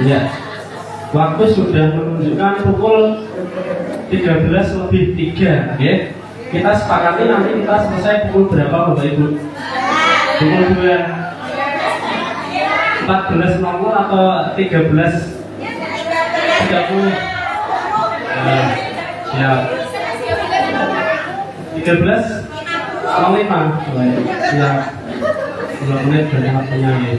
Iya. Waktu sudah menunjukkan pukul 13:03, ya. Kita sepakati nanti kita selesai pukul berapa, Bapak Ibu? Pukul 2. 14.00 atau 13.30? Siap. 13.05. Siap. 2 menit dari waktunya, ya.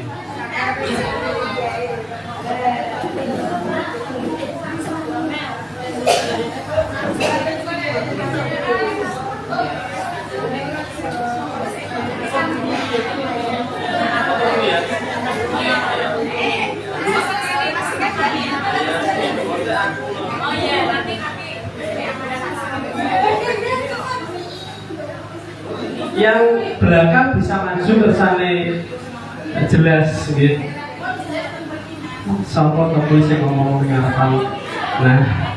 Yang belakang bisa maju kersane jelas gitu. Sapa to kuwi sing ngomong ngarepan. Nah.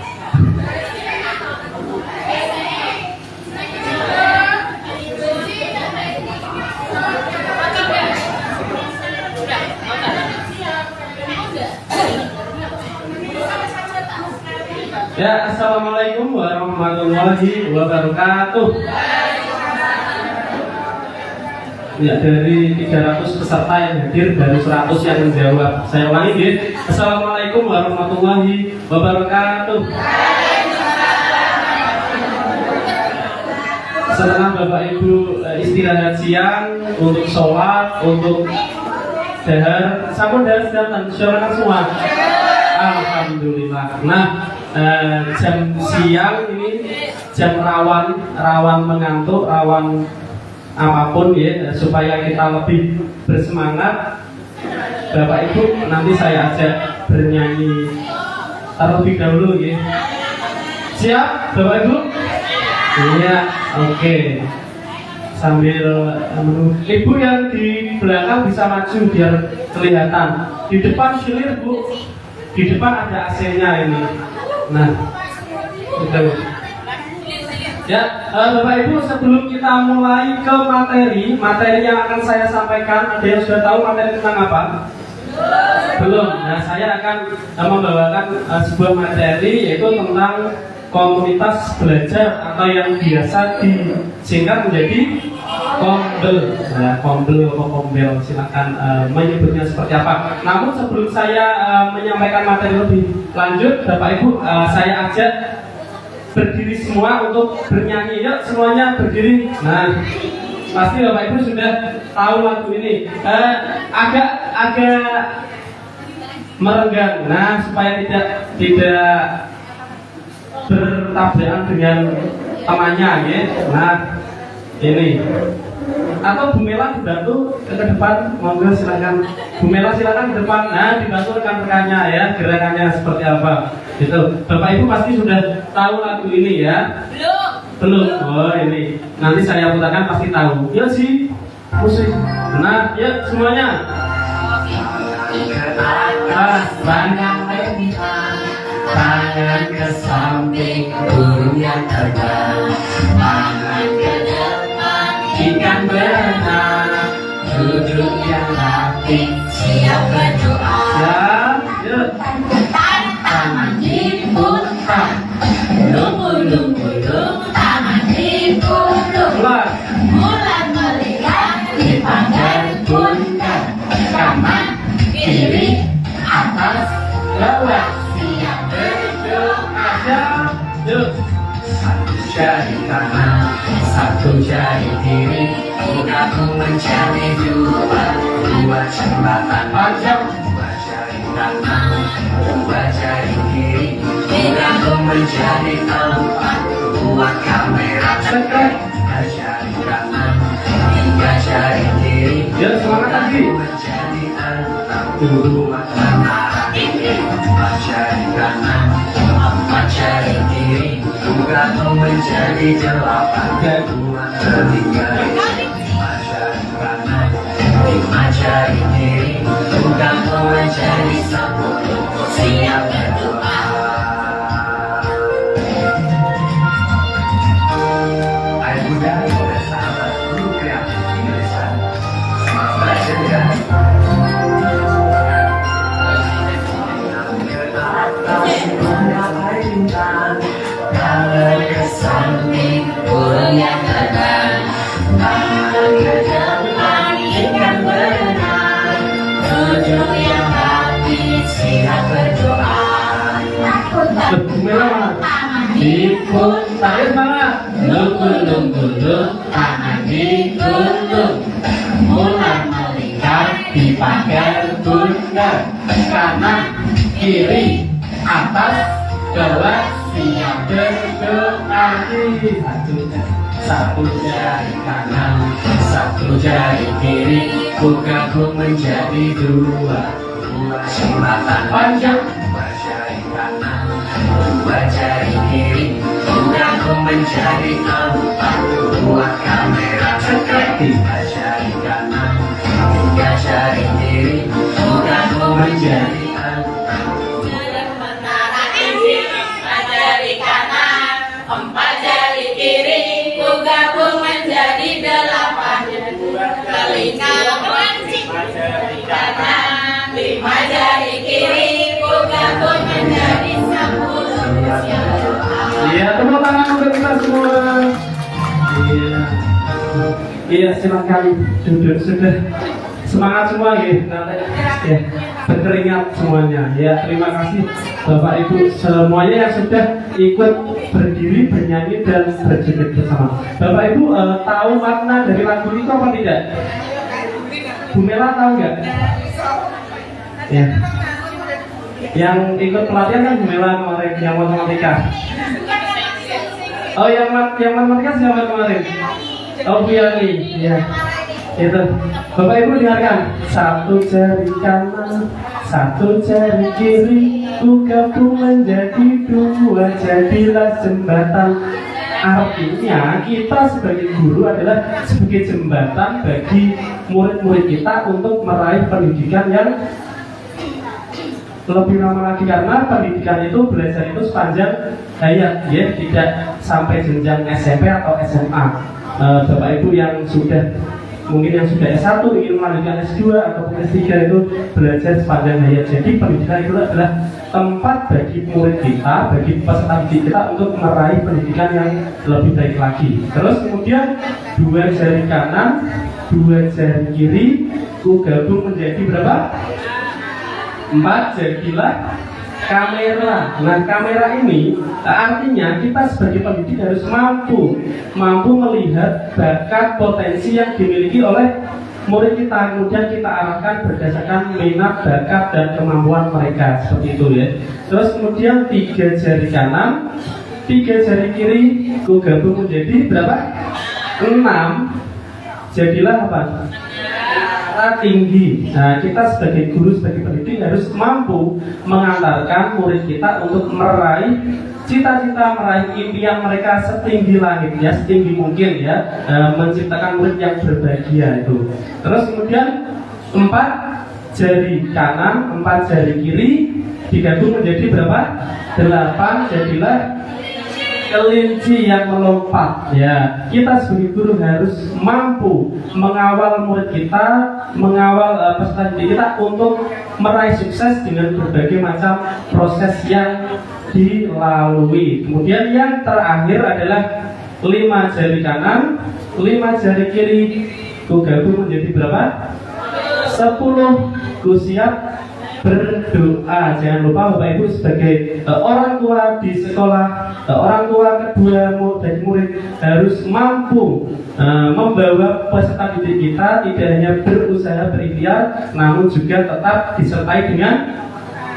Ya, assalamualaikum warahmatullahi wabarakatuh. Ya, dari 300 peserta yang hadir baru 100 yang menjawab. Saya ulangi, ya. Assalamualaikum warahmatullahi wabarakatuh. Setelah Bapak Ibu istirahat siang untuk sholat, untuk dahar, sampun dahar sedang silakan semua. Alhamdulillah. Nah, jam siang ini jam rawan mengantuk, rawan apapun, ya, supaya kita lebih bersemangat. Bapak Ibu nanti saya ajak bernyanyi terlebih dahulu, ya. Siap Bapak Ibu? Iya, oke. Sambil menunggu. Ibu yang di belakang bisa maju biar kelihatan. Di depan silir, Bu. Di depan ada AC-nya ini. Nah, itu. Ya, Bapak Ibu, sebelum kita mulai ke materi yang akan saya sampaikan, ada yang sudah tahu materi tentang apa? Belum. Nah, saya akan membawakan sebuah materi, yaitu tentang komunitas belajar atau yang biasa disingkat menjadi Kombel. Nah, Kombel atau Kombel, silakan menyebutnya seperti apa. Namun sebelum saya menyampaikan materi lebih lanjut, Bapak Ibu, saya ajak berdiri semua untuk bernyanyi. Yuk semuanya berdiri. Nah, pasti Bapak Ibu sudah tahu lagu ini. Agak merenggang. Nah, supaya tidak bertabrakan dengan temannya, ya. Nah, ini. Atau Bu Mela dibantu ke depan, monggo silakan. Bu Mela silakan ke depan. Nah, dibantu rekan-rekannya, ya, gerakannya seperti apa. Gitu. Bapak Ibu pasti sudah tahu lagu ini, ya? Belum. Oh, ini. Nanti saya putarkan pasti tahu. Ya sih. Musik. Nah, ya semuanya. Banyak tangan ke samping, burung yang terbang, tangan ke depan, ikan berenang, duduk yang rapi, siap berdoa. Siap, tangan diputar, lumpuh, tangan diputar, bulan melihat di pagar bundar, kanan, kiri, atas, bawah. Satu jari kanan, satu jari kiri, gabung menjadi dua jembatan panjang. Dua jari kanan, dua jari kiri, gabung menjadi empat, buat kamera cekat. Tiga jari kanan, tiga jari kiri, gabung menjadi enam, dua kamera ini. Empat jari kanan, empat jari kiri, gabung menjadi delapan, kedua ketiga, lima jari kanan, lima jari kiri, gabung menjadi 10, siap berdoa. Ayo muda bersama guru kreatif Indonesia, semangat belajar ya. samping burung yang terbang, ke depan ikan berenang, ujung yang hati siap berdoa. Dipun tarik semangat. Gulung-gulung tangan diguntung, mulai melingkar dipakai bundar, kanan kiri atas bawah siap berdoa. Satu jari kanan, satu jari kiri, ku gabung menjadi dua jembatan panjang. Dua jari kanan, dua jari kiri, ku gabung menjadi empat. Dua kamera cekrek. Tiga jari kanan, tiga jari kiri, ku gabung menjadi empat jari kiri, ku gabung menjadi delapan. Telinga memancing, jari kanan, lima jari kiri, ku gabung menjadi 10. Iya, tepuk tangan untuk kita semua. Iya, iya, silakan duduk sudah. Semangat semua ya, ya, berkeringat semuanya. Ya, terima kasih Bapak Ibu semuanya yang sudah ikut berdiri, bernyanyi dan berjoget bersama. Bapak Ibu tahu makna dari lagu itu apa tidak? Bu Mela tahu nggak? Ya. Yang ikut pelatihan kan Bu Mela kemarin, yang matematika. Oh, yang matematika siapa kemarin? Oh, Bu Yani. Ya. Itu. Bapak Ibu dengarkan. Satu jari kanan, satu jari kiri, ku gabung menjadi dua, jadilah jembatan. Artinya kita sebagai guru adalah sebagai jembatan bagi murid-murid kita untuk meraih pendidikan yang lebih lama lagi, karena pendidikan itu, belajar itu sepanjang hayat, ya, tidak sampai jenjang SMP atau SMA. Bapak Ibu yang sudah mungkin yang sudah S1 ingin melanjutkan S2 ataupun S3 itu belajar sepanjang hayat. Jadi pendidikan itu adalah tempat bagi murid kita, bagi peserta didik kita untuk meraih pendidikan yang lebih baik lagi. Terus kemudian dua jari kanan, dua jari kiri, ku gabung menjadi berapa? 4, jadilah kamera. Nah, kamera ini artinya kita sebagai pendidik harus mampu melihat bakat, potensi yang dimiliki oleh murid kita, kemudian kita arahkan berdasarkan minat, bakat, dan kemampuan mereka, seperti itu ya. Terus kemudian 3 jari kanan, 3 jari kiri, ku gabung menjadi berapa? 6, jadilah apa? Tinggi. Nah, kita sebagai guru, sebagai pendidik harus mampu mengantarkan murid kita untuk meraih cita-cita, meraih impian mereka setinggi langit, ya, setinggi mungkin, ya, menciptakan murid yang berbahagia itu. Terus kemudian 4 jari kanan, 4 jari kiri digabung menjadi berapa? 8, jadilah kelinci yang melompat. Ya, kita sebagai guru harus mampu mengawal murid kita, mengawal peserta didik kita untuk meraih sukses dengan berbagai macam proses yang dilalui. Kemudian yang terakhir adalah 5 jari kanan, 5 jari kiri, ku gabung menjadi berapa? 10. Ku siap berdoa. Jangan lupa Bapak Ibu sebagai orang tua di sekolah, orang tua kedua dari murid harus mampu membawa peserta didik kita tidak hanya berusaha berikhtiar, namun juga tetap disertai dengan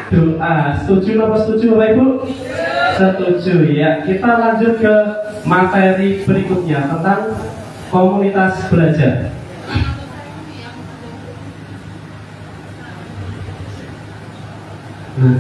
doa. Setuju atau setuju Bapak Ibu? Setuju ya. Kita lanjut ke materi berikutnya tentang komunitas belajar. Nah,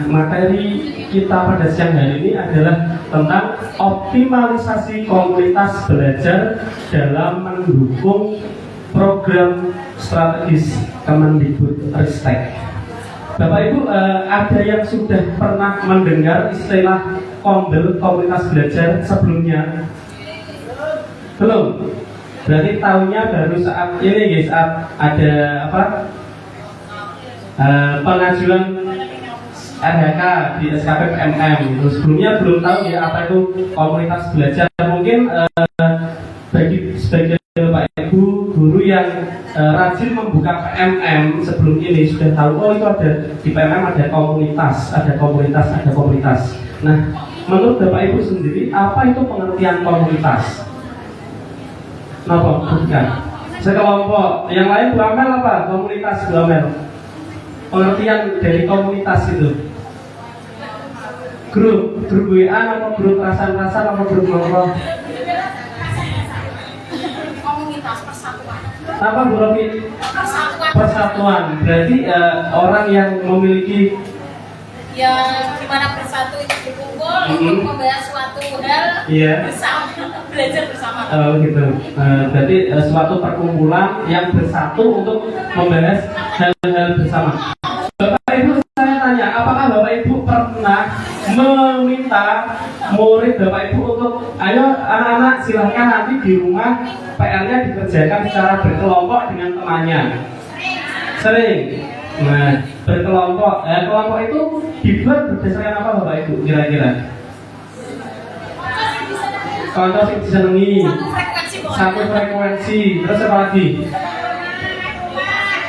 materi kita pada siang hari ini adalah tentang optimalisasi komunitas belajar dalam mendukung program strategis Kemendikbud Ristek. Bapak Ibu, ada yang sudah pernah mendengar istilah kombel, komunitas belajar sebelumnya? Belum? Berarti tahunya baru saat ini guys, saat ada apa? Pengajuan RHK di SKPPMM gitu. Sebelumnya belum tahu ya apa itu komunitas belajar. Mungkin bagi sebagian Bapak Ibu guru yang rajin membuka PMM sebelum ini sudah tahu, oh itu ada di PMM ada komunitas. Nah, menurut Bapak Ibu sendiri apa itu pengertian komunitas? Kenapa? Bukan sekelompok. Yang lain Bu Amel apa? Komunitas Bu Amel. Pengertian dari komunitas itu grup WA atau grup rasan-rasan atau grup nongkrong? Komunitas persatuan. Apa Bu Rofi? Persatuan. Berarti orang yang memiliki yang dimana bersatu itu berkumpul untuk membahas suatu hal bersama, belajar bersama. Oh gitu. Berarti suatu perkumpulan yang bersatu untuk membahas hal-hal bersama. Bapak Ibu, saya tanya, apakah Bapak Ibu pernah meminta murid Bapak Ibu untuk, ayo anak-anak silahkan nanti di rumah PR-nya dikerjakan secara berkelompok dengan temannya? Sering. Nah, berkelompok. Kelompok itu dibuat berdasarkan apa Bapak Ibu kira-kira? Contoh yang disenangi. Satu frekuensi. Terus apa lagi?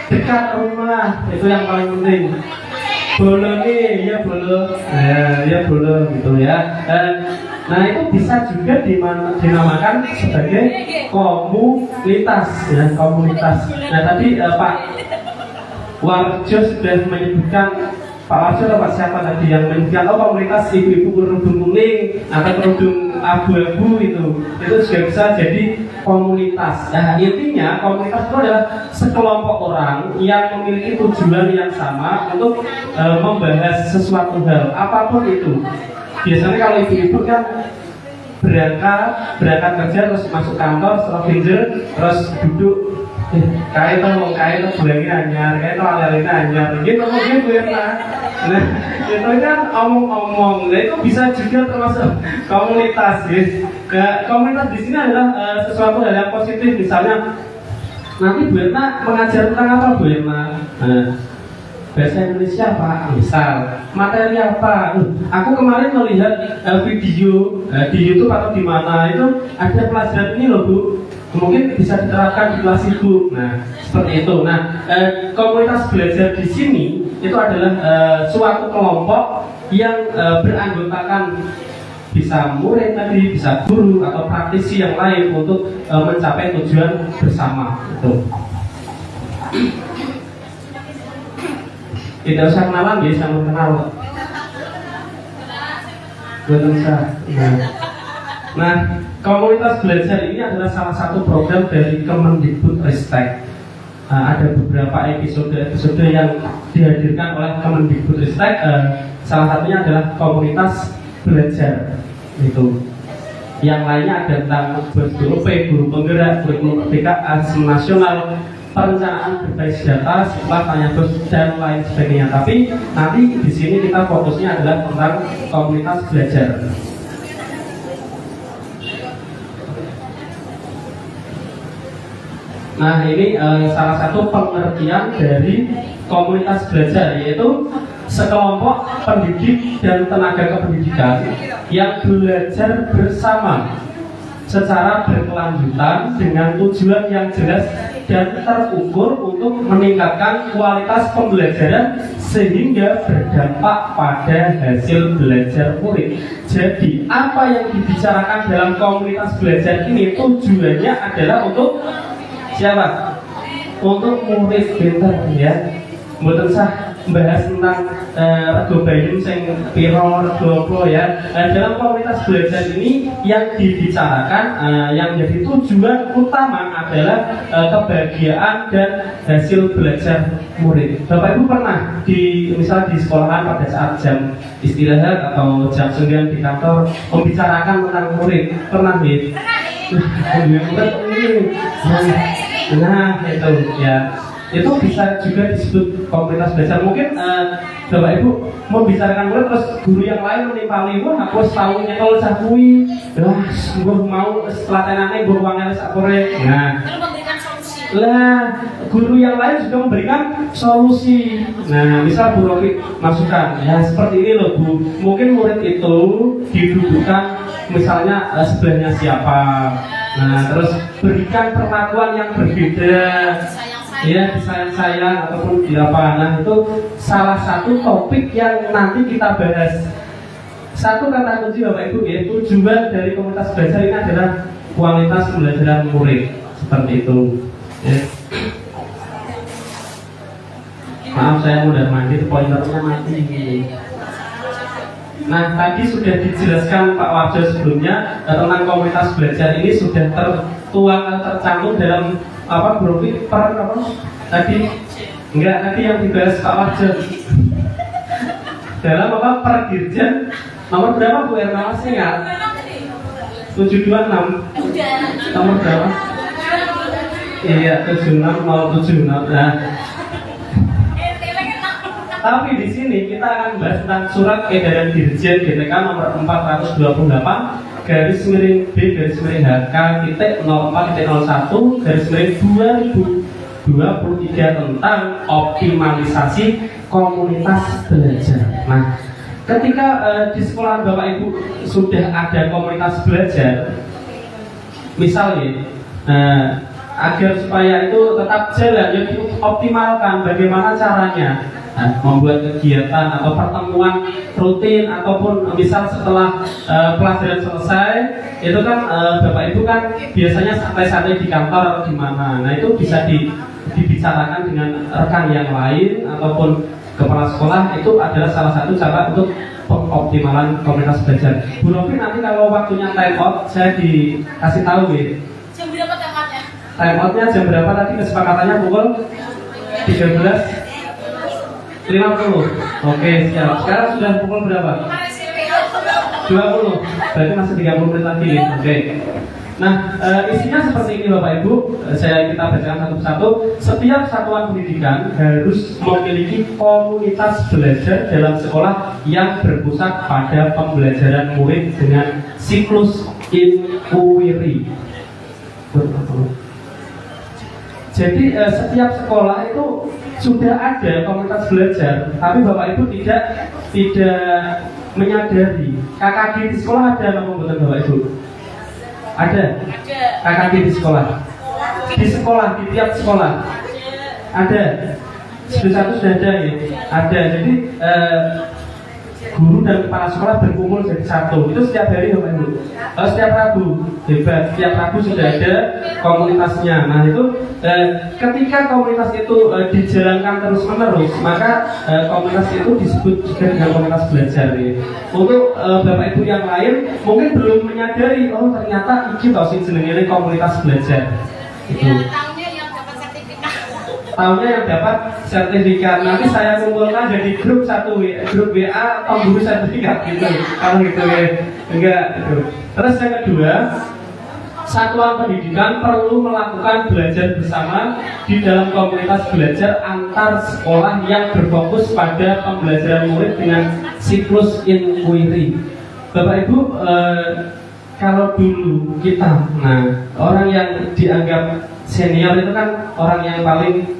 Dekat rumah, itu yang paling penting. Bolo nih, ya bolo, ya bolo gitu ya. Nah itu bisa juga dinamakan sebagai komunitas, ya komunitas. Nah tadi Pak Warjo sudah menyebutkan, Pak Warjo atau Pak siapa tadi yang menyebutkan, oh komunitas ibu-ibu kerudung kuning atau kerudung abu-abu itu juga bisa jadi komunitas. Nah intinya komunitas itu adalah sekelompok orang yang memiliki tujuan yang sama untuk membahas sesuatu hal, apapun itu. Biasanya kalau ibu-ibu kan berangkat kerja terus masuk kantor, setelah pinjel terus duduk. Kayak itu bulangin anyar, kayak itu alalin anyar, gitu mungkin Bu Erna. Nah, itu kan omong-omong, nah itu bisa juga termasuk komunitas, guys. Komunitas di sini adalah sesuatu hal yang positif, misalnya nanti Bu Erna mengajar tentang apa Bu Erna? Bahasa Indonesia apa? Misal materi apa? Aku kemarin melihat video di YouTube atau di mana itu ada pelajaran ini loh Bu. Mungkin bisa diterapkan di kelas ibu. Nah, seperti itu. Nah, komunitas belajar di sini itu adalah suatu kelompok yang beranggotakan bisa murid tadi, bisa guru atau praktisi yang lain untuk mencapai tujuan bersama. Itu. Tidak usah kenalan, dia sama kenal. Betul usah. Nah, komunitas belajar ini adalah salah satu program dari Kemendikbudristek. Ada beberapa episode yang dihadirkan oleh Kemendikbudristek. Salah satunya adalah komunitas belajar. Itu. Yang lainnya ada tentang guru penggerak, kurikulum merdeka, nasional, perencanaan berbasis data, setelah tanya bos dan lain sebagainya. Tapi nanti di sini kita fokusnya adalah tentang komunitas belajar. Nah ini salah satu pengertian dari komunitas belajar, yaitu sekelompok pendidik dan tenaga kependidikan yang belajar bersama secara berkelanjutan dengan tujuan yang jelas dan terukur untuk meningkatkan kualitas pembelajaran sehingga berdampak pada hasil belajar murid. Jadi apa yang dibicarakan dalam komunitas belajar ini tujuannya adalah untuk siapa? Untuk murid pinter ya. Mboten sah membahas tentang rego bayem sing piro rego apa ya. Dalam komunitas belajar ini yang dibicarakan yang menjadi tujuan utama adalah kebahagiaan dan hasil belajar murid. Bapak Ibu pernah misal di sekolahan pada saat jam istirahat atau jam 9 di kantor membicarakan tentang murid? Pernah nih? Nah itu ya. itu bisa juga disebut komunitas belajar. Mungkin Bapak Ibu membicarakan murid terus guru yang lain menimpali, wah aku tahunya kalau cakui, wah gue mau telatenannya gue uangnya sakore. Nah, memberikan solusi. Lah, guru yang lain juga memberikan solusi. Nah, misal Bu Rofi masukkan, ya seperti ini loh Bu. Mungkin murid itu didudukan misalnya sebelahnya siapa. Nah, terus berikan perlakuan yang berbeda. Ya, disayang-sayang ataupun di apa. Nah, itu salah satu topik yang nanti kita bahas. Satu kata kunci Bapak Ibu ya, tujuan dari komunitas belajar ini adalah kualitas pembelajaran murid. Seperti itu. Ya. Maaf saya udah mandi, pointernya mati. Nah, tadi sudah dijelaskan Pak Warjo sebelumnya tentang komunitas belajar ini sudah tertuang atau tercantum dalam apa Brofi per apa tadi enggak tadi yang dibahas Pak Warjo dalam apa per dirjen nomor berapa Bu Erna masih ingat? 726 nomor berapa? Iya 76 nah. Tapi di sini kita akan bahas tentang surat edaran Dirjen GTK nomor 428 garis miring B garis miring HK titik 04.01 garis miring 2023 tentang optimalisasi komunitas belajar. Nah, ketika di sekolah Bapak Ibu sudah ada komunitas belajar, misalnya agar supaya itu tetap jalan, ya dioptimalkan bagaimana caranya. Nah, membuat kegiatan atau pertemuan rutin ataupun misal setelah pelajaran selesai itu kan Bapak Ibu kan biasanya santai-santai di kantor atau di mana. Nah, itu bisa dibicarakan dengan rekan yang lain ataupun kepala sekolah. Itu adalah salah satu cara untuk pengoptimalan komunitas belajar. Bu Novi nanti kalau waktunya time out saya dikasih tahu ya. Jam berapa time outnya? Time outnya jam berapa tadi kesepakatannya pukul 13.50. Oke, siap. Sekarang sudah pukul berapa? 20. Berarti masih 30 menit lagi. Oke. Nah, isinya seperti ini Bapak Ibu. Kita bacakan satu persatu. Setiap satuan pendidikan harus memiliki komunitas belajar dalam sekolah yang berpusat pada pembelajaran murid dengan siklus inquiry. Jadi setiap sekolah itu sudah ada komunitas belajar, tapi Bapak Ibu tidak menyadari. KKD di sekolah ada apa pembuatan Bapak Ibu? Ada. KKD di sekolah. Di sekolah, di tiap sekolah ada. Satu sudah ada ya. Ada. Jadi guru dan kepala sekolah berkumpul jadi satu. Itu setiap hari Bapak Ibu. Setiap Rabu. Hebat. Setiap Rabu sudah ada komunitasnya. Nah itu ketika komunitas itu dijalankan terus menerus, maka komunitas itu disebut juga dengan komunitas belajar ya. Untuk Bapak Ibu yang lain mungkin belum menyadari, oh ternyata iki tau sing jenenge komunitas belajar. Itu. Tahunnya yang dapat sertifikat. Nanti saya kumpulkan jadi grup grup WA pemburu sertifikat gitu. Kalau gitu ya. Enggak gitu. Terus yang kedua, satuan pendidikan perlu melakukan belajar bersama di dalam komunitas belajar antar sekolah yang berfokus pada pembelajaran murid dengan siklus inquiry. Bapak Ibu, kalau dulu kita, nah orang yang dianggap senior itu kan orang yang paling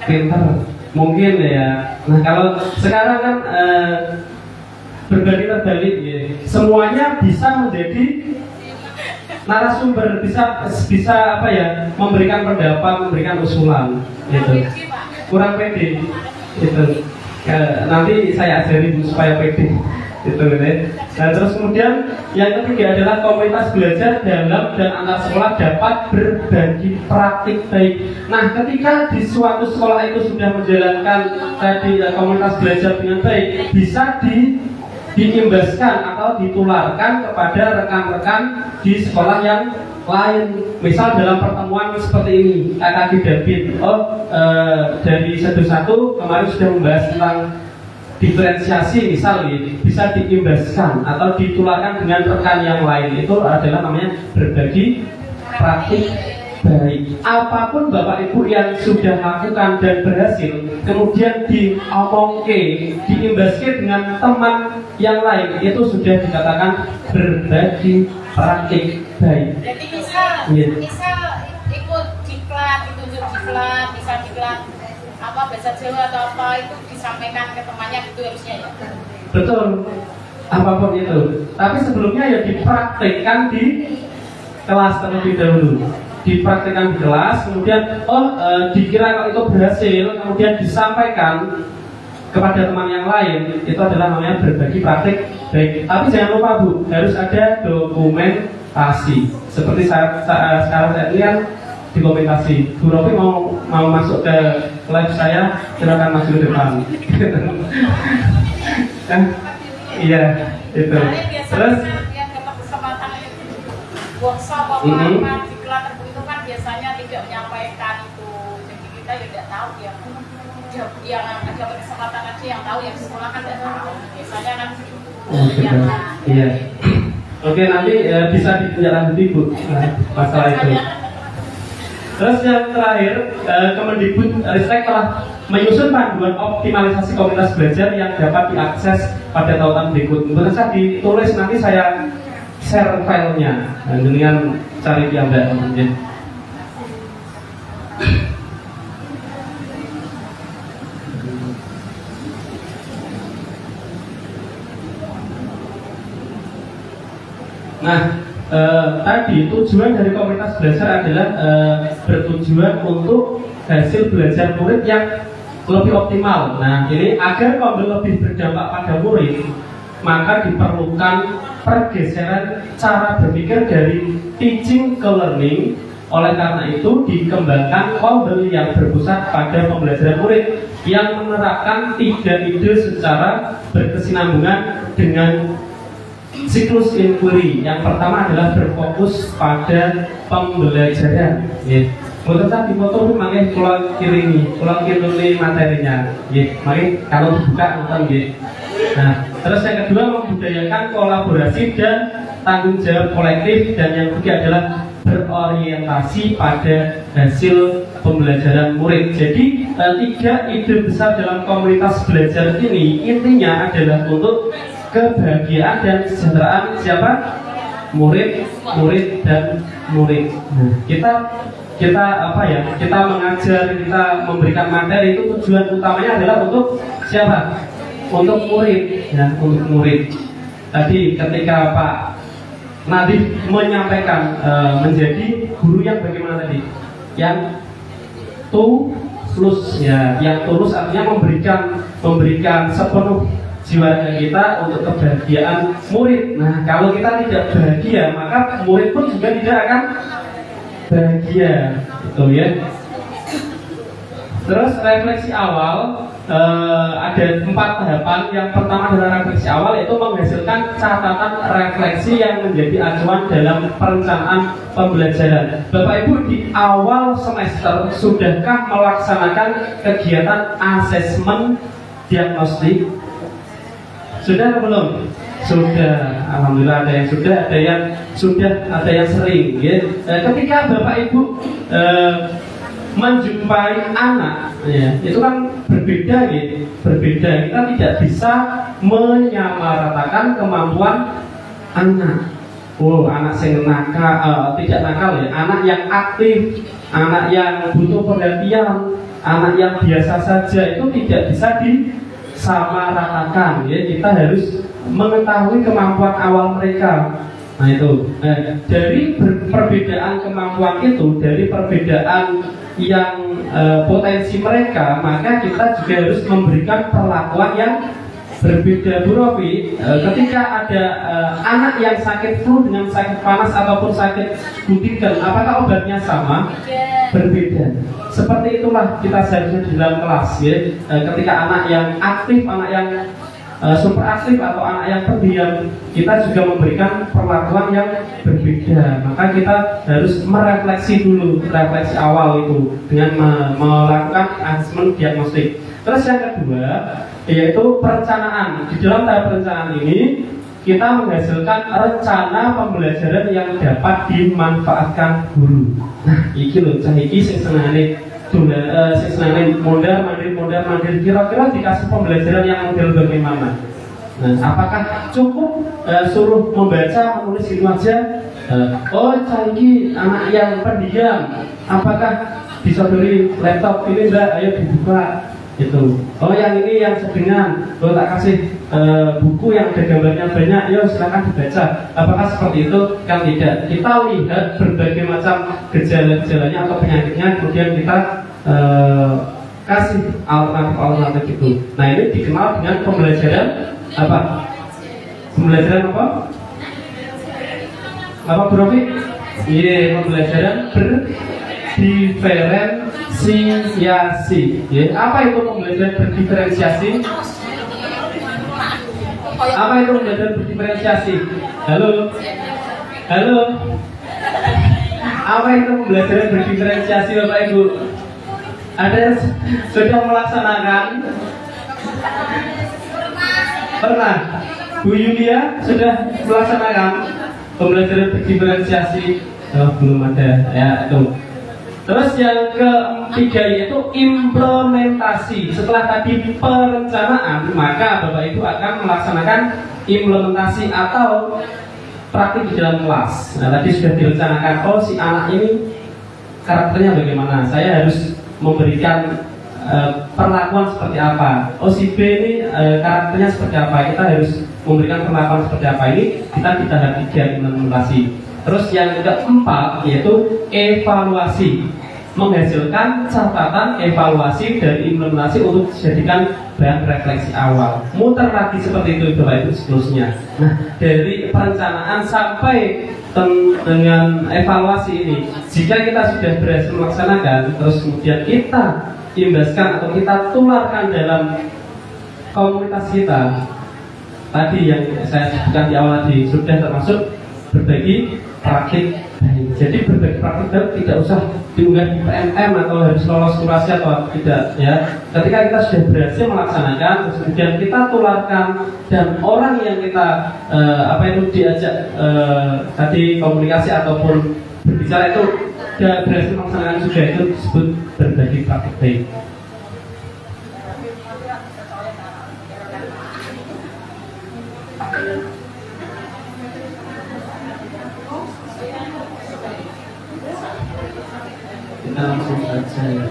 pintar mungkin ya. Nah kalau sekarang kan berbanding terbalik ya. Semuanya bisa menjadi narasumber, bisa apa ya, memberikan pendapat, memberikan usulan gitu. Kurang pede gitu. Nanti saya ajari supaya pede gitu ya. Nah terus kemudian yang ketiga adalah komunitas belajar dalam dan antar sekolah dapat berbagi praktik baik. Nah ketika di suatu sekolah itu sudah menjalankan tadi komunitas belajar dengan baik, bisa diimbaskan atau ditularkan kepada rekan-rekan di sekolah yang lain. Misal dalam pertemuan seperti ini, KKD David, dari 1-1 kemarin sudah membahas tentang diferensiasi, misal bisa diimbaskan atau ditularkan dengan rekan yang lain. Itu adalah namanya berbagi praktik baik. Apapun Bapak Ibu yang sudah lakukan dan berhasil, kemudian diimbaske dengan teman yang lain, itu sudah dikatakan berbagi praktik baik. Jadi misal ikut diklat, ditunjuk diklat, bisa diklat apa bahasa Jawa atau apa itu disampaikan ke temannya gitu harusnya ya. Betul. Apapun itu. Tapi sebelumnya ya dipraktikkan di kelas terlebih dahulu. Dipraktikkan di kelas, kemudian dikira kalau itu berhasil, kemudian disampaikan kepada teman yang lain, itu adalah namanya berbagi praktik baik. Tapi jangan lupa Bu, harus ada dokumentasi. Seperti sekarang saya lihat dokumentasi. Bu Rofi mau masuk ke live saya, silakan masuk ke depan. Iya, itu. Terus yang dapat kesempatan workshop apa diklat tertentu kan biasanya tidak menyampaikan itu. Jadi kita ya tidak tahu ya. Yang dapat kesempatan aja yang tahu, yang sekolah kan tidak tahu. Biasanya kan iya. Oke, nanti bisa ditindaklanjuti Bu masalah itu. Terus yang terakhir, Kemendikbud Ristek telah menyusun panduan optimalisasi komunitas belajar yang dapat diakses pada tautan berikut. Boleh saya ditulis, nanti saya share filenya dengan cari piyambak. Nah, tadi tujuan dari komunitas belajar adalah bertujuan untuk hasil belajar murid yang lebih optimal. Nah, ini agar lebih berdampak pada murid, maka diperlukan pergeseran cara berpikir dari teaching ke learning. Oleh karena itu dikembangkan model yang berpusat pada pembelajaran murid yang menerapkan 3 ide secara berkesinambungan dengan siklus inquiry. Yang pertama adalah berfokus pada pembelajaran. Mungkin tadi foto makanya pulang kiri materinya. Makanya kalau dibuka nonton. Nah, terus yang kedua membudayakan kolaborasi dan tanggung jawab kolektif, dan yang ketiga adalah berorientasi pada hasil pembelajaran murid. Jadi 3 ide besar dalam komunitas belajar ini intinya adalah untuk kebahagiaan dan kesejahteraan siapa? Murid dan murid. Kita apa ya? Kita mengajar, kita memberikan materi, itu tujuan utamanya adalah untuk siapa? Untuk murid, ya, untuk murid. Tadi ketika Pak Nadif menyampaikan menjadi guru yang bagaimana tadi? Yang tulus, ya, yang tulus artinya memberikan sepenuh jiwa kita untuk kebahagiaan murid. Nah, kalau kita tidak bahagia, maka murid pun juga tidak akan bahagia, gitu ya. Terus refleksi awal, ada 4 tahapan. Yang pertama adalah refleksi awal, yaitu menghasilkan catatan refleksi yang menjadi acuan dalam perencanaan pembelajaran. Bapak Ibu, di awal semester sudahkah melaksanakan kegiatan asesmen diagnostik? Sudah atau belum? Sudah, alhamdulillah ada yang sudah, ada yang sering. Ya. Ketika Bapak Ibu menjumpai anak, ya, itu kan berbeda, gitu. Berbeda. Kita tidak bisa menyamaratakan kemampuan anak. Anak yang nakal, tidak nakal ya. Anak yang aktif, anak yang butuh perhatian, anak yang biasa saja, itu tidak bisa disamaratakan. Ya, kita harus mengetahui kemampuan awal mereka. Nah itu, dari perbedaan kemampuan itu, dari perbedaan yang potensi mereka, maka kita juga harus memberikan perlakuan yang berbeda. Bu Rofi, ketika ada anak yang sakit flu dengan sakit panas ataupun sakit gutikan, apakah obatnya sama? Berbeda. Seperti itulah kita seharusnya di dalam kelas, ya. Ketika anak yang aktif, anak yang super aktif atau anak yang pendiam, kita juga memberikan perlakuan yang berbeda. Maka kita harus merefleksi dulu, refleksi awal itu dengan melakukan asesmen diagnostik. Terus yang kedua yaitu perencanaan. Di dalam tahap perencanaan ini kita menghasilkan rencana pembelajaran yang dapat dimanfaatkan guru. Nah, iki lho, cah iki sing senengane sing senengane mondar mandir kira-kira dikasih pembelajaran yang model bagaimana? Nah, apakah cukup suruh membaca, menulis gitu aja? Oh, cah iki anak yang pendiam. Apakah disodori laptop ini enggak? Ayo dibuka. Itu. Oh, yang ini yang sedengan. Oh, tak kasih buku yang ada gambarnya banyak. Yo, silakan dibaca. Apakah seperti itu? Kan tidak. Kita lihat berbagai macam gejala-gejalanya atau penyakitnya, kemudian kita kasih alternatif itu. Nah, ini dikenal dengan pembelajaran apa? Pembelajaran apa? Apa Profi? Iya, pembelajaran berdiferensiasi. Ya, apa itu pembelajaran berdiferensiasi? Apa itu pembelajaran berdiferensiasi? Halo? Halo? Apa itu pembelajaran berdiferensiasi Bapak Ibu? Ada yang sudah melaksanakan? Pernah? Bu Yulia sudah melaksanakan pembelajaran berdiferensiasi? Oh, belum ada ya itu. Terus yang ketiga yaitu implementasi. Setelah tadi perencanaan, maka Bapak Ibu akan melaksanakan implementasi atau praktik di dalam kelas. Nah, tadi sudah direncanakan, oh si anak ini karakternya bagaimana, saya harus memberikan perlakuan seperti apa. Oh si B ini karakternya seperti apa, kita harus memberikan perlakuan seperti apa. Ini kita di tahap 3 implementasi. Terus yang keempat yaitu evaluasi, menghasilkan catatan evaluasi dari implementasi untuk dijadikan bahan refleksi awal. Muter lagi seperti itu Bapak Ibu siklusnya. Nah, dari perencanaan sampai dengan evaluasi ini, jika kita sudah berhasil melaksanakan, terus kemudian kita imbaskan atau kita tularkan dalam komunitas kita, tadi yang saya sebutkan di awal tadi sudah termasuk berbagi praktik. Jadi berbagi praktik tidak usah diunggah di PMM atau harus lolos kurasi atau tidak ya. Ketika kita sudah berhasil melaksanakan, kemudian kita tularkan dan orang yang kita diajak tadi komunikasi ataupun berbicara itu sudah berhasil melaksanakan juga, itu disebut berbagi praktik baik. Kita langsung saja ya.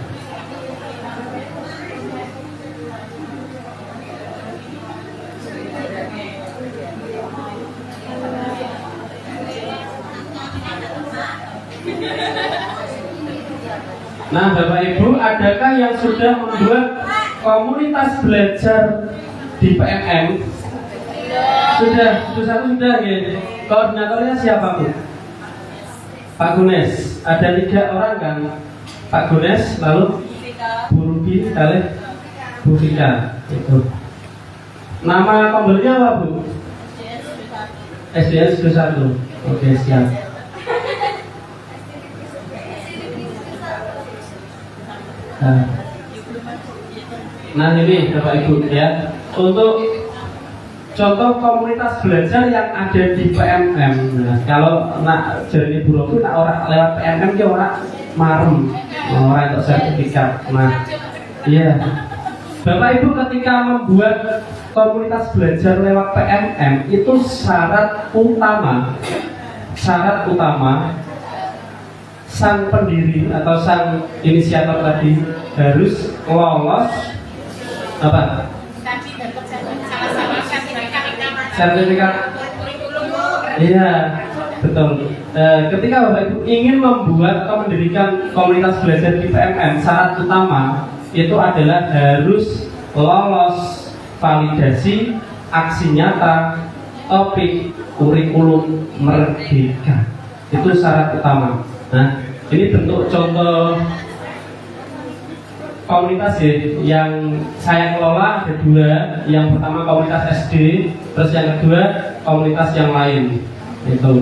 Nah, Bapak Ibu, adakah yang sudah membuat komunitas belajar di PMM? Sudah satu sudah ya. Koordinatornya siapa Bu? Pak Gunes. Ada 3 orang kan? Pak Gunes, lalu Bu Ruby, kali Bu Vika. Itu. Nama kombelnya apa Bu? SDS 21. Oke, siap. Nah ini Bapak Ibu ya, untuk contoh komunitas belajar yang ada di PMM. Nah, kalau jadi Bu Rofi orang lewat PMM dia orang marem, orang untuk sertifikat. Nah, iya. Bapak Ibu ketika membuat komunitas belajar lewat PMM itu syarat utama sang pendiri atau sang inisiator tadi harus lolos apa? Sertifikat. Iya, betul. Ketika Bapak Ibu ingin membuat atau mendirikan komunitas belajar di PMM, syarat utama itu adalah harus lolos validasi aksi nyata topik kurikulum merdeka. Itu syarat utama. Nah, ini bentuk contoh komunitas ya, yang saya kelola ada 2. Yang pertama komunitas SD, terus yang kedua komunitas yang lain. Itu.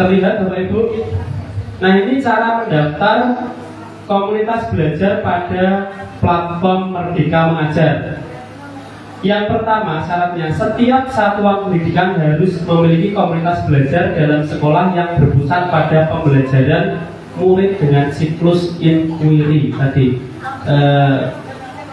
Terlihat Bapak Ibu. Nah, ini cara mendaftar komunitas belajar pada platform Merdeka Mengajar. Yang pertama, syaratnya setiap satuan pendidikan harus memiliki komunitas belajar dalam sekolah yang berpusat pada pembelajaran murid dengan siklus inquiry tadi.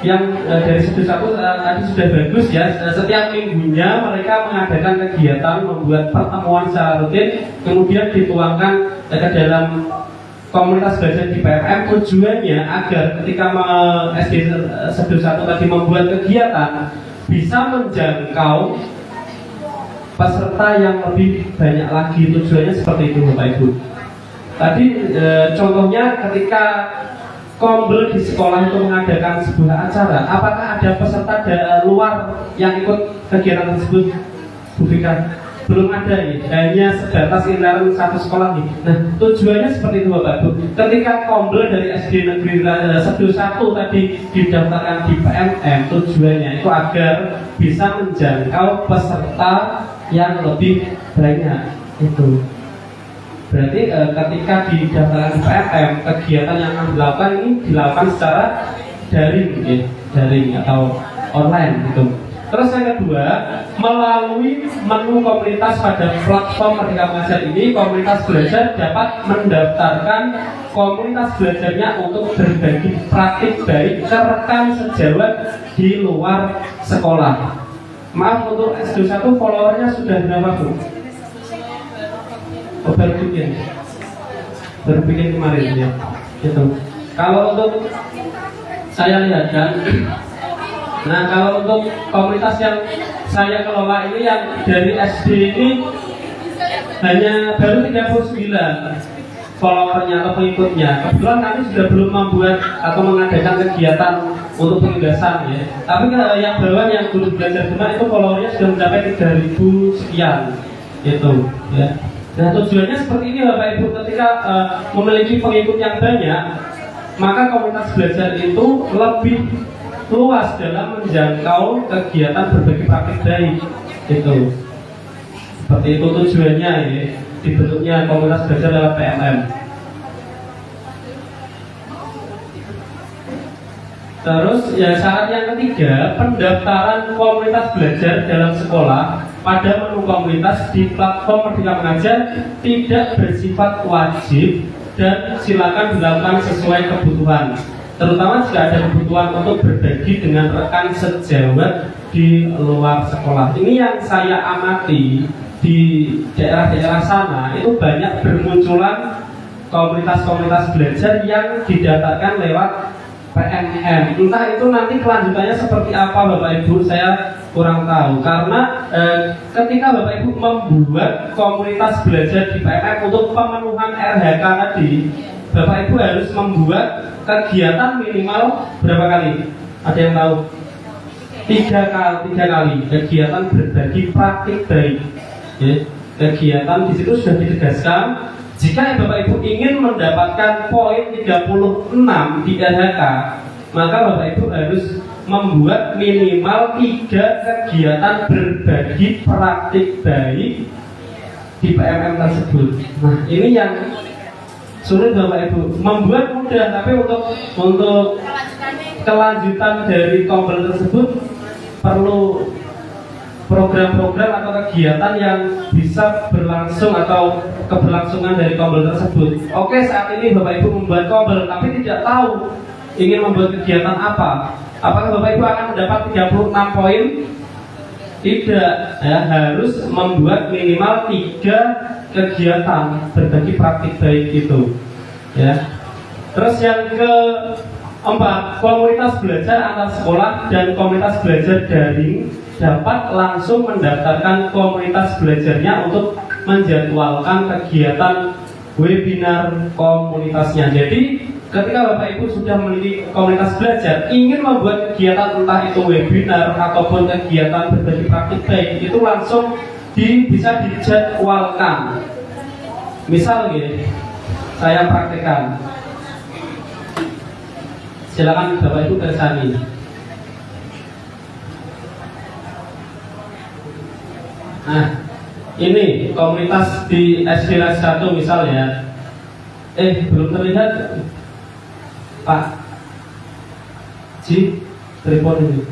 Dari sudut satu tadi sudah bagus ya. Setiap minggunya mereka mengadakan kegiatan membuat pertemuan secara rutin, kemudian dituangkan ke dalam komunitas belajar di PMM. Tujuannya agar ketika SD sudut satu tadi membuat kegiatan bisa menjangkau peserta yang lebih banyak lagi. Tujuannya seperti itu Bapak Ibu. Tadi contohnya ketika Kombel di sekolah itu mengadakan sebuah acara, apakah ada peserta luar yang ikut kegiatan tersebut? Bu Fika? Belum ada ya, hanya sebatas intern satu sekolah nih. Nah, tujuannya seperti itu Bapak Ibu. Ketika Kombel dari SD Negeri 1 tadi didaftarkan di PMM, tujuannya itu agar bisa menjangkau peserta yang lebih banyak itu. Berarti ketika didaftarkan di PMM, kegiatan yang akan dilakukan ini dilakukan secara daring, ya, daring atau online gitu. Terus yang kedua, melalui menu komunitas pada platform Merdeka Mengajar ini, komunitas belajar dapat mendaftarkan komunitas belajarnya untuk berbagi praktik baik ke rekan sejawat di luar sekolah. Maaf, untuk S21 followernya sudah berapa Bu? Baru bikin kemarin ya. Gitu. Kalau untuk saya lihat kan, nah kalau untuk komunitas yang saya kelola ini yang dari SD ini hanya baru 39 followernya atau pengikutnya. Kebetulan kami sudah belum membuat atau mengadakan kegiatan untuk penugasan ya. Tapi yang bawah yang guru belajar Demak itu followernya sudah mencapai 3.000 sekian gitu ya. Nah tujuannya seperti ini Bapak Ibu, ketika memiliki pengikut yang banyak, maka komunitas belajar itu lebih luas dalam menjangkau kegiatan berbagi praktik baik gitu. Seperti itu tujuannya ya, dibentuknya komunitas belajar lewat PMM. Terus ya syarat yang ketiga, pendaftaran komunitas belajar dalam sekolah pada menu komunitas di platform Merdeka Mengajar tidak bersifat wajib dan silakan dilakukan sesuai kebutuhan, terutama jika ada kebutuhan untuk berbagi dengan rekan sejawat di luar sekolah. Ini yang saya amati di daerah-daerah sana, itu banyak bermunculan komunitas-komunitas belajar yang didaftarkan lewat PMM. Entah itu nanti kelanjutannya seperti apa Bapak Ibu, saya kurang tahu. Karena ketika Bapak Ibu membuat komunitas belajar di PMM untuk pemenuhan RHK tadi, Bapak Ibu harus membuat kegiatan minimal berapa kali? Ada yang tahu? 3 kali kegiatan berbagi praktik baik. Ya, kegiatan di situ sudah ditegaskan. Jika Bapak Ibu ingin mendapatkan poin 36 di RHK, maka Bapak Ibu harus membuat minimal 3 kegiatan berbagi praktik baik di PMM tersebut. Nah, ini yang sulit Bapak Ibu. Membuat mudah, tapi untuk kelanjutan dari Kombel tersebut perlu program-program atau kegiatan yang bisa berlangsung atau keberlangsungan dari Kombel tersebut. Oke, saat ini Bapak Ibu membuat Kombel tapi tidak tahu ingin membuat kegiatan apa. Apakah Bapak Ibu akan mendapat 36 poin? Tidak, ya, harus membuat minimal 3 kegiatan berbagi praktik baik itu. Ya. Terus yang keempat, komunitas belajar antar sekolah dan komunitas belajar daring dapat langsung mendaftarkan komunitas belajarnya untuk menjadwalkan kegiatan webinar komunitasnya. Jadi ketika Bapak Ibu sudah memiliki komunitas belajar, ingin membuat kegiatan entah itu webinar ataupun kegiatan berbagi praktik baik, itu langsung bisa dijadwalkan. Misal gini, saya praktekkan. Silakan Bapak Ibu bersani. Nah, ini komunitas di SD 1 misalnya. Belum terlihat. Pak Ji, tripod ini.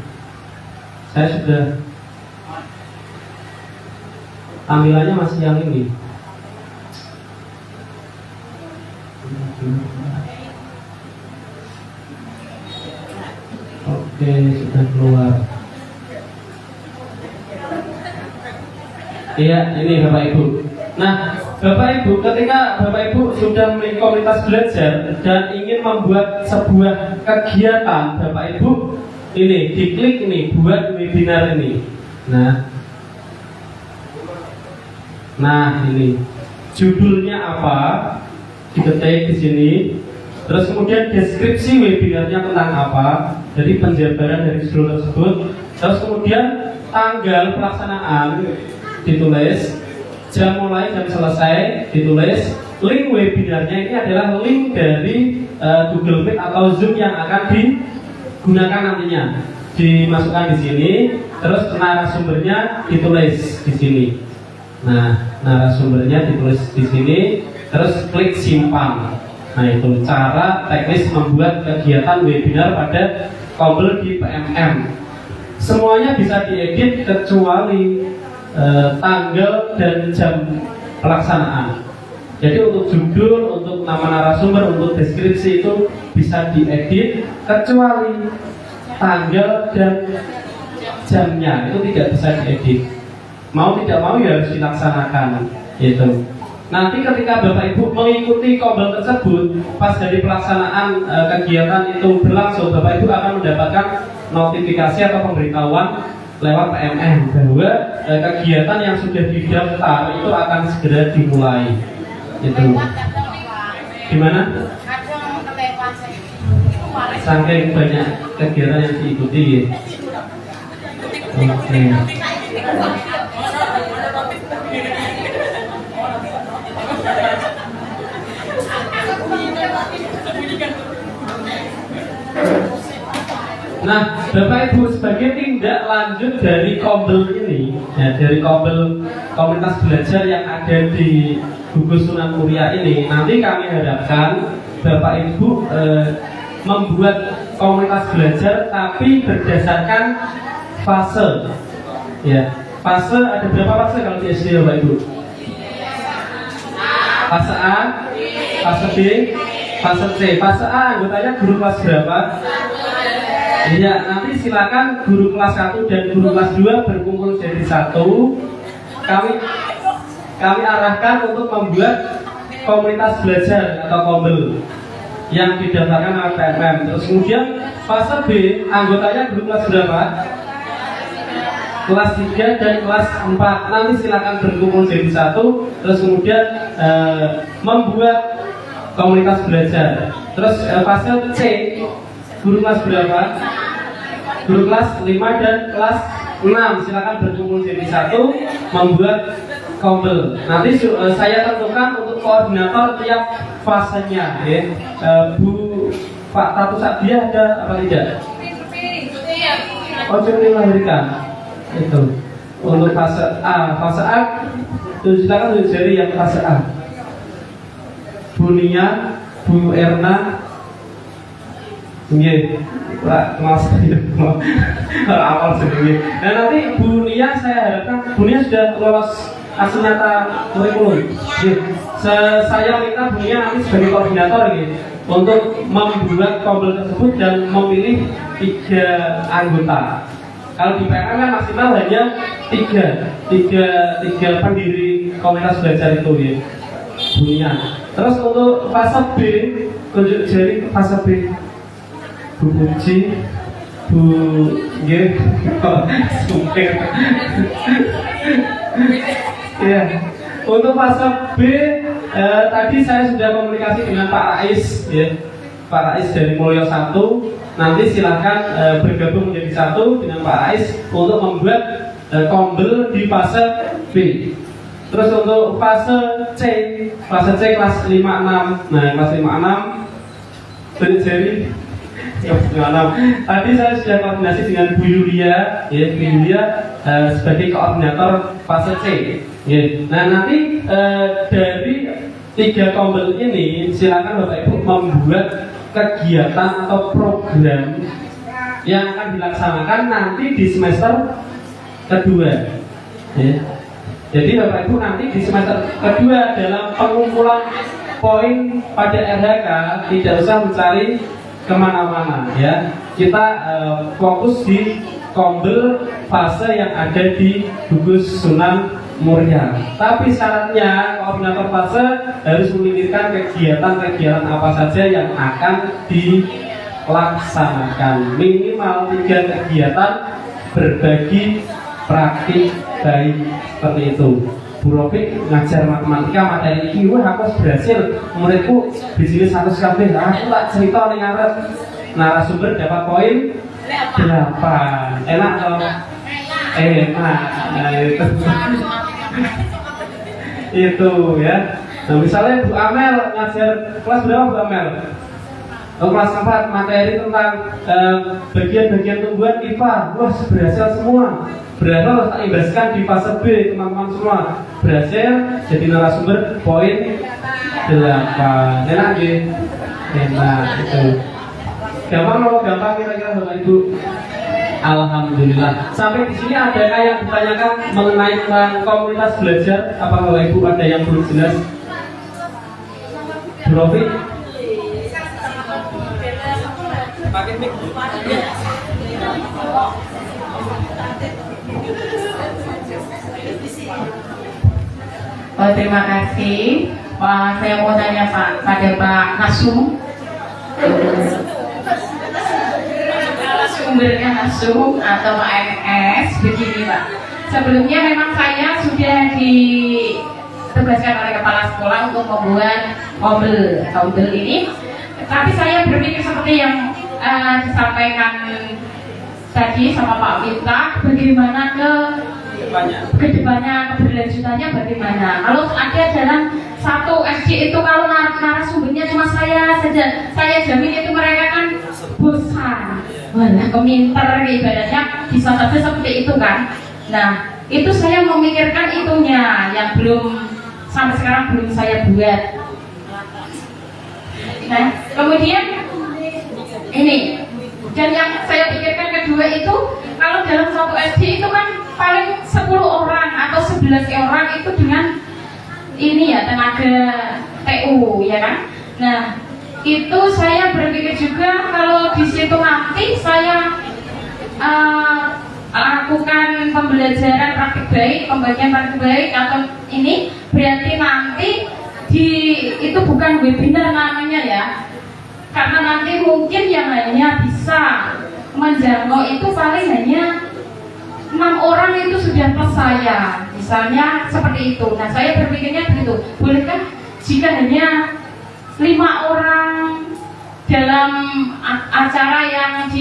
Saya sudah tampilannya masih yang ini. Oke, sudah keluar. Iya, ini Bapak Ibu. Nah, Bapak Ibu, ketika Bapak Ibu sudah memiliki komunitas belajar dan ingin membuat sebuah kegiatan, Bapak Ibu ini diklik ini buat webinar ini. Nah ini judulnya apa? Diketik di sini. Terus kemudian deskripsi webinarnya tentang apa? Jadi penjabaran dari judul tersebut. Terus kemudian tanggal pelaksanaan ditulis, jam mulai, jam selesai ditulis, link webinarnya ini adalah link dari Google Meet atau Zoom yang akan digunakan nantinya. Dimasukkan di sini, terus narasumbernya ditulis di sini. Nah, narasumbernya ditulis di sini, terus klik simpan. Nah, itu cara teknis membuat kegiatan webinar pada Kombel di PMM. Semuanya bisa diedit kecuali tanggal dan jam pelaksanaan. Jadi untuk judul, untuk nama narasumber, untuk deskripsi itu bisa diedit kecuali tanggal dan jamnya itu tidak bisa diedit. Mau tidak mau ya harus dilaksanakan gitu. Nanti ketika Bapak Ibu mengikuti Kombel tersebut, pas dari pelaksanaan kegiatan itu berlangsung, Bapak Ibu akan mendapatkan notifikasi atau pemberitahuan lewat PMM bahwa kegiatan yang sudah didaftar itu akan segera dimulai. Itu. Gimana? Saking banyak kegiatan yang diikuti. Ya. Oke. Nah, Bapak Ibu, sebagai tindak lanjut dari Kombel ini, ya, dari Kombel komunitas belajar yang ada di Gugus Sunan Muria ini, nanti kami harapkan Bapak Ibu membuat komunitas belajar, tapi berdasarkan fase. Ya, fase ada berapa fase kalau di SD, Bapak Ibu? Fase A, fase B, fase C. Fase A anggotanya guru kelas berapa? Iya, nanti silakan guru kelas 1 dan guru kelas 2 berkumpul jadi satu. Kami arahkan untuk membuat komunitas belajar atau Kombel yang didaftarkan oleh PMM. Terus kemudian fase B anggotanya guru kelas berapa? Kelas 3 dan kelas 4. Nanti silakan berkumpul jadi satu. Terus kemudian membuat komunitas belajar. Terus fase C guru kelas berapa? Guru kelas 5 dan kelas 6 silakan berkumpul jadi satu membuat Kombel. Nanti saya tentukan untuk koordinator tiap fasenya ya. Bu Pak Tatu Sadia ada apa tidak? Oh, cuti melahirkan. Itu untuk fase A. Fase A silakan tunjuk jari yang fase A. Bu Nia, Bu Erna. Iya, Pak Mas awal sedikit. Dan nanti Bu Nia saya harapkan Bu Nia sudah lolos aksi nyata kurikulum. Saya minta Bu Nia nanti sebagai koordinator gitu, untuk membuat Kombel tersebut dan memilih 3 anggota. Kalau di PMM kan maksimal hanya 3 pendiri komunitas belajar itu ya, Bu Nia. Terus untuk fase B, tunjuk jari fase B. Bu Puji, Bu G, Supir. Ya, untuk fase B tadi saya sudah komunikasi dengan Pak Rais, ya, Pak Rais dari Mulyo 1. Nanti silahkan bergabung menjadi satu dengan Pak Rais untuk membuat Kombel di fase B. Terus untuk fase C kelas 5-6. Nah, kelas 5-6 tunjuk jari. Tadi saya sudah koordinasi dengan Bu Yulia, ya, Bu Yulia sebagai koordinator fase C. Ya. Nah, nanti dari 3 Kombel ini silakan Bapak Ibu membuat kegiatan atau program yang akan dilaksanakan nanti di semester kedua. Ya. Jadi Bapak Ibu nanti di semester kedua dalam pengumpulan poin pada RHK tidak usah mencari kemana-mana ya. Kita fokus di kombel fase yang ada di gugus Sunan Muria. Tapi syaratnya koordinator fase harus memikirkan kegiatan-kegiatan apa saja yang akan dilaksanakan. Minimal 3 kegiatan berbagi praktik baik seperti itu. Bu Rofi ngajar matematika materi ini, wah aku berhasil, muridku di sini 100 kabeh. Aku tak cerita ning ngarep narasumber dapat poin 8. Enak toh? Enak. Nah, itu ya. Nah, misalnya Bu Amel ngajar kelas berapa Bu Amel? Kelas 4 materi tentang bagian-bagian tumbuhan IPA. Wah, berhasil semua. Berhasil tak imbaskan di fase B, teman-teman semua. Berhasil jadi narasumber poin 8. Enak gitu. Enak itu. Gampang loh, gampang kira-kira Bapak Ibu. Alhamdulillah. Sampai di sini adakah yang ditanyakan mengenai tentang komunitas belajar? Apa Bapak Ibu ada yang belum jelas? Bu Rofi? Pakai mic. Oh, terima kasih. Saya mau tanya pada Pak Nasum. Sumbernya Nasum atau Pak MS begini Pak. Sebelumnya memang saya sudah ditugaskan oleh kepala sekolah untuk membuat kombel ini. Tapi saya berpikir seperti yang disampaikan tadi sama Pak Miftah, bagaimana kedepannya keberlanjutannya bagaimana. Kalau ada dalam satu SD itu kalau narasumbernya cuma saya saja, saya jamin itu mereka kan bosan. Walah, keminter ibaratnya bisa saja seperti itu kan. Nah, itu saya memikirkan itunya yang belum sampai sekarang belum saya buat. Nah, kemudian ini dan yang saya pikirkan kedua itu kalau dalam satu SD itu kan paling 10 orang atau 11 orang itu dengan ini ya tenaga TU ya kan. Nah, itu saya berpikir juga kalau di situ nanti saya lakukan pembelajaran praktik baik, pembagian praktik baik atau ini berarti nanti itu bukan webinar namanya ya, karena nanti mungkin yang hanya bisa menjangkau itu paling hanya 6 orang itu sudah plus saya, misalnya seperti itu. Nah, saya berpikirnya begitu, bolehkah jika hanya 5 orang dalam acara yang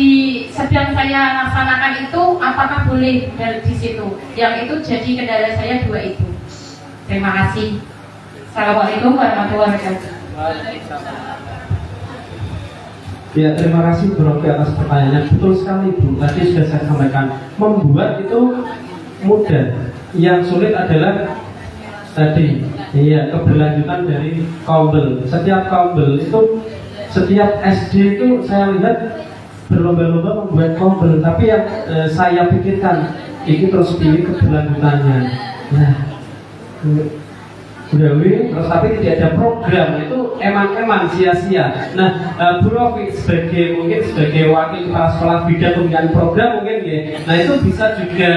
sedang saya laksanakan itu, apakah boleh dari di situ? Yang itu jadi kendala saya 2 itu. Terima kasih. Assalamualaikum warahmatullahi wabarakatuh. Ya, terima kasih Bu Rofi atas pertanyaannya. Betul sekali Bu, tadi sudah saya sampaikan, membuat itu mudah. Yang sulit adalah tadi, iya, keberlanjutan dari kombel. Setiap kombel itu, setiap SD itu saya lihat berlomba-lomba membuat kombel. Tapi yang saya pikirkan, ini terus pilih keberlanjutannya. Nah, terus tapi tidak ada program, itu emang sia-sia. Nah, Bu Rofi mungkin sebagai wakil kepala sekolah bidang pembinaan program mungkin ya. Nah, itu bisa juga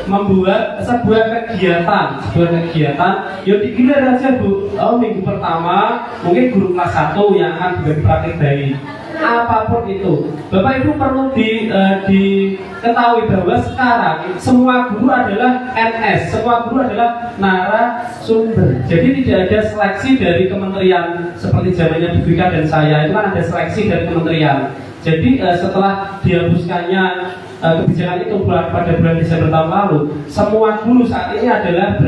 membuat sebuah kegiatan ya digilir aja Bu. Minggu pertama mungkin guru kelas 1 yang akan dibagi praktik baik. Apapun itu, Bapak Ibu perlu diketahui bahwa sekarang semua guru adalah NS, semua guru adalah narasumber. Jadi tidak ada seleksi dari kementerian seperti zamannya Bu Vika dan saya, itu kan ada seleksi dari kementerian. Jadi setelah dihapuskannya kebijakan itu pada bulan Desember tahun lalu, semua guru saat ini adalah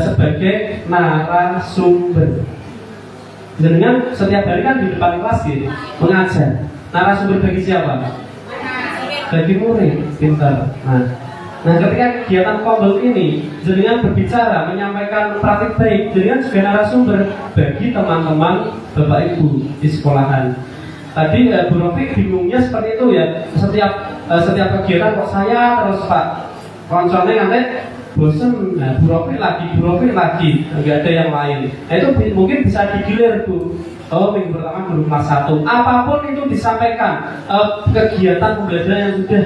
sebagai narasumber. Dengan setiap hari kan di depan kelas gitu, mengajar. Narasumber bagi siapa? Bagi murid, pintar. Nah, ketika kegiatan kombel ini, jenengan berbicara, menyampaikan praktik baik, jenengan juga narasumber bagi teman-teman Bapak Ibu di sekolahan. Tadi Bu Rofi bingungnya seperti itu ya. Setiap kegiatan kok saya terus Pak konsolnya nanti bosen, nah Bu Rofi lagi, nggak ada yang lain. Nah, itu mungkin bisa digilir Bu. Oh, minggu pertama guru kelas 1. Apapun itu disampaikan, kegiatan pembelajaran yang sudah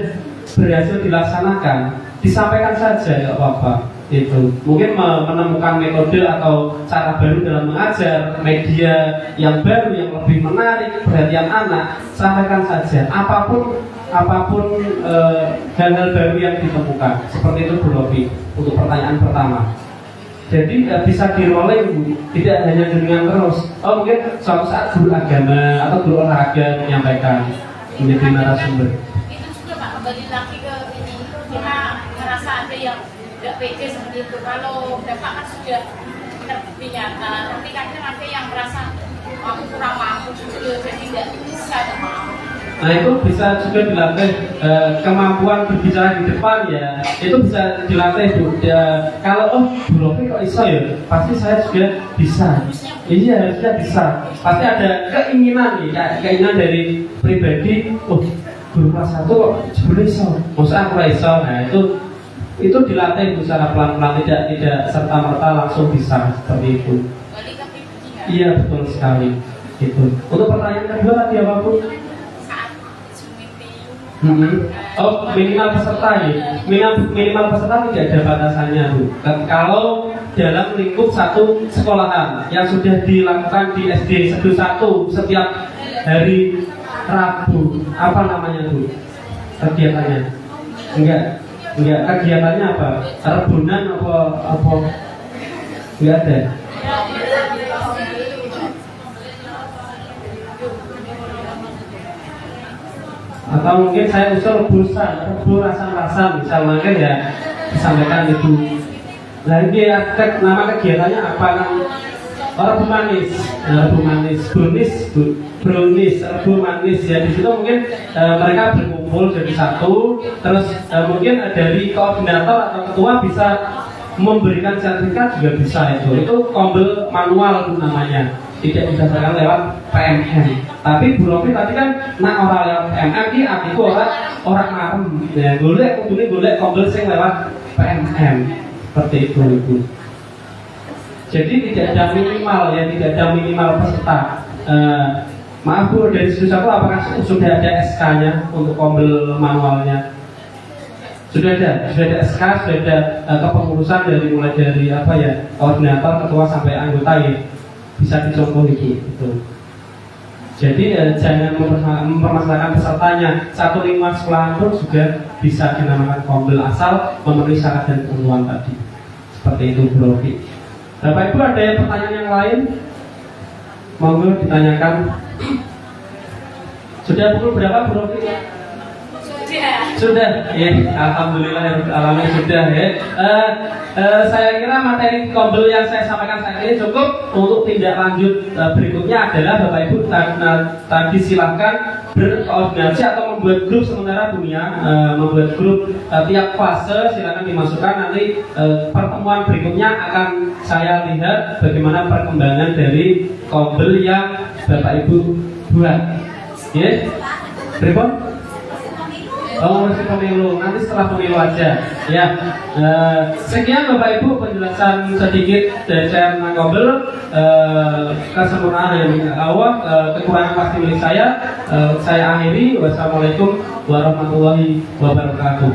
berhasil dilaksanakan, disampaikan saja, nggak apa-apa. Itu mungkin menemukan metode atau cara baru dalam mengajar, media yang baru yang lebih menarik perhatian anak, sampaikan saja. Apapun hal-hal baru yang ditemukan. Seperti itu Bu Rofi untuk pertanyaan pertama. Jadi bisa di-rolling Bu, tidak hanya dengan terus. Oh mungkin suatu saat guru agama atau guru olahraga menyampaikan menjadi narasumber. Itu juga Pak, kembali lagi ke ini, kita merasa ada yang tidak pede seperti itu. Kalau Bapak kan sudah terbukti nyata, tapi kadang ada yang merasa aku kurang mampu, jadi tidak bisa, tidak mau. Nah itu bisa juga dilatih, kemampuan berbicara di depan ya. Itu bisa dilatih Bu. Kalau Bu Rofi kok iso ya, pasti saya juga bisa. Iya harusnya bisa. Pasti ada keinginan nih, keinginan dari pribadi. Oh guru kelas 1 kok sebenarnya iso, masa aku iso. Nah itu dilatih secara pelan-pelan, tidak serta merta langsung bisa seperti itu. Iya betul sekali. Itu. Untuk pertanyaan kedua tadi apa Bu? Oh minimal peserta ya, minimal peserta tidak ada batasannya Bu. Kalau dalam lingkup satu sekolahan yang sudah dilakukan di SD Sedu 1 setiap hari Rabu, apa namanya Bu? Kegiatannya? Enggak kegiatannya apa? Rebunan apa? Enggak ada. Atau mungkin saya usul rebu rasan-rasan misalnya kan ya disampaikan itu. Lagi nama kegiatannya apa kan? Rebu manis, brownies, rebu manis ya. Di situ mungkin mereka berkumpul jadi satu, terus mungkin dari koordinator atau ketua bisa memberikan sertifikat juga bisa itu kombel manual namanya. Tidak didasarkan lewat PMM. Tapi Bu Rofi tadi kan orang lewat PMM ini artiku orang marem. Ya, golek kombel sing lewat PMM. Seperti itu Ibu. Jadi tidak ada minimal peserta. Maaf Bu, dari Sedu 1 apakah sudah ada SK-nya untuk kombel manualnya? Sudah ada SK, sudah ada kepengurusan mulai dari koordinator, ketua sampai anggota ya. Bisa dicontoh itu. Jadi jangan mempermasalahkan pesertanya. Satu lingkungan sekolahan pun juga bisa dinamakan kombel asal memenuhi syarat dan ketentuan tadi. Seperti itu Bu Rofi. Bapak Ibu ada pertanyaan yang lain? Monggo ditanyakan. Sudah pukul berapa Bu Rofi? Sudah, ya. Alhamdulillah, alhamdulillah sudah ya. Saya kira materi kombel yang saya sampaikan saat ini cukup. Untuk tindak lanjut berikutnya adalah Bapak Ibu tadi silahkan berkoordinasi atau membuat grup sementara punya, membuat grup tiap fase silahkan dimasukkan. Nanti pertemuan berikutnya akan saya lihat bagaimana perkembangan dari kombel yang Bapak Ibu buat. Ya, berikut. Oh masih pemilu, nanti setelah pemilu aja ya. Sekian Bapak Ibu penjelasan sedikit dari saya tentang kombel. Kesempurnaan yang Allah, kekurangan pasti milik saya. Saya akhiri. Wassalamualaikum warahmatullahi wabarakatuh.